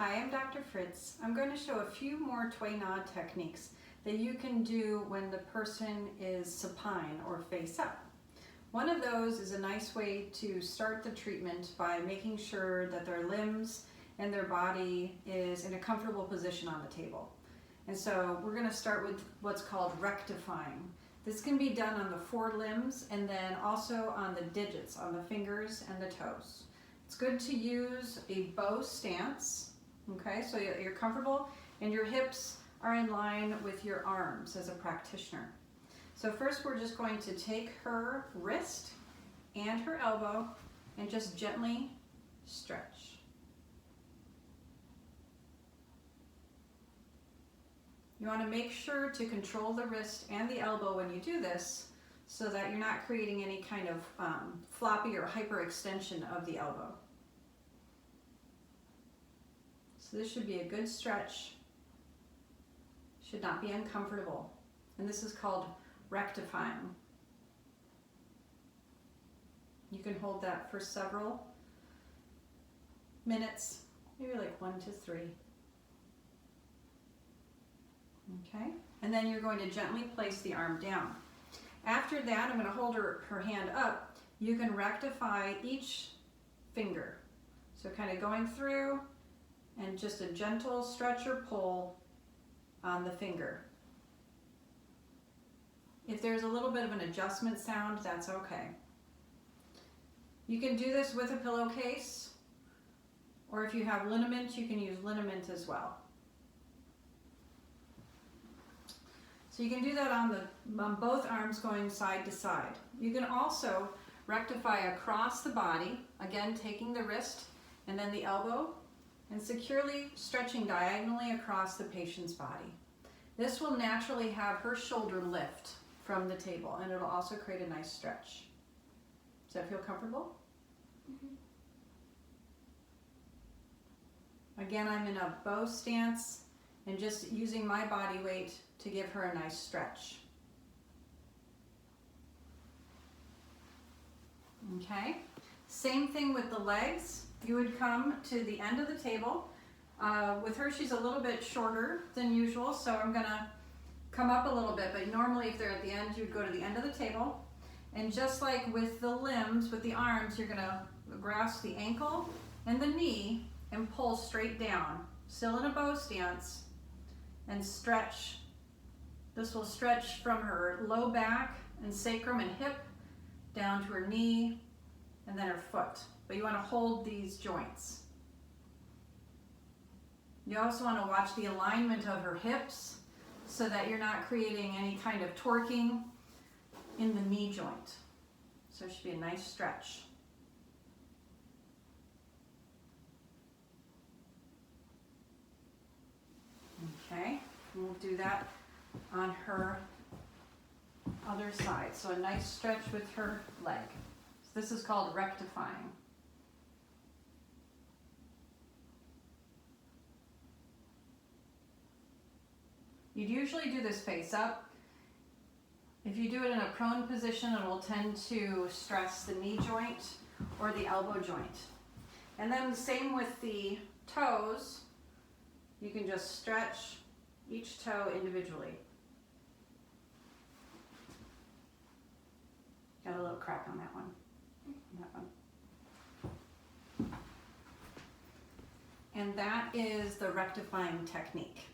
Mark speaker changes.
Speaker 1: Hi, I'm Dr. Fritz. I'm going to show a few more Tui Na techniques that you can do when the person is supine or face up. One of those is a nice way to start the treatment by making sure that their limbs and their body is in a comfortable position on the table. And so we're going to start with what's called rectifying. This can be done on the forelimbs and then also on the digits, on the fingers and the toes. It's good to use a bow stance. Okay, so you're comfortable and your hips are in line with your arms as a practitioner. So first we're just going to take her wrist and her elbow and just gently stretch. You want to make sure to control the wrist and the elbow when you do this so that you're not creating any kind of floppy or hyperextension of the elbow. So this should be a good stretch, should not be uncomfortable. And this is called rectifying. You can hold that for several minutes, maybe like 1 to 3. Okay, and then you're going to gently place the arm down. After that, I'm going to hold her hand up. You can rectify each finger. So kind of going through and just a gentle stretch or pull on the finger. If there's a little bit of an adjustment sound, that's okay. You can do this with a pillowcase, or if you have liniment, you can use liniment as well. So you can do that on both arms going side to side. You can also rectify across the body, again taking the wrist and then the elbow and securely stretching diagonally across the patient's body. This will naturally have her shoulder lift from the table and it'll also create a nice stretch. Does that feel comfortable?
Speaker 2: Mm-hmm.
Speaker 1: Again, I'm in a bow stance and just using my body weight to give her a nice stretch. Okay, same thing with the legs. You would come to the end of the table. With her, she's a little bit shorter than usual, so I'm gonna come up a little bit, but normally if they're at the end, you'd go to the end of the table. And just like with the limbs, with the arms, you're gonna grasp the ankle and the knee and pull straight down, still in a bow stance, and stretch. This will stretch from her low back and sacrum and hip down to her knee and then her foot. But you want to hold these joints. You also want to watch the alignment of her hips so that you're not creating any kind of torquing in the knee joint. So it should be a nice stretch. Okay, and we'll do that on her other side. So a nice stretch with her leg. So this is called rectifying. You'd usually do this face up. If you do it in a prone position, it will tend to stress the knee joint or the elbow joint. And then the same with the toes. You can just stretch each toe individually. Got a little crack on that one. And that is the rectifying technique.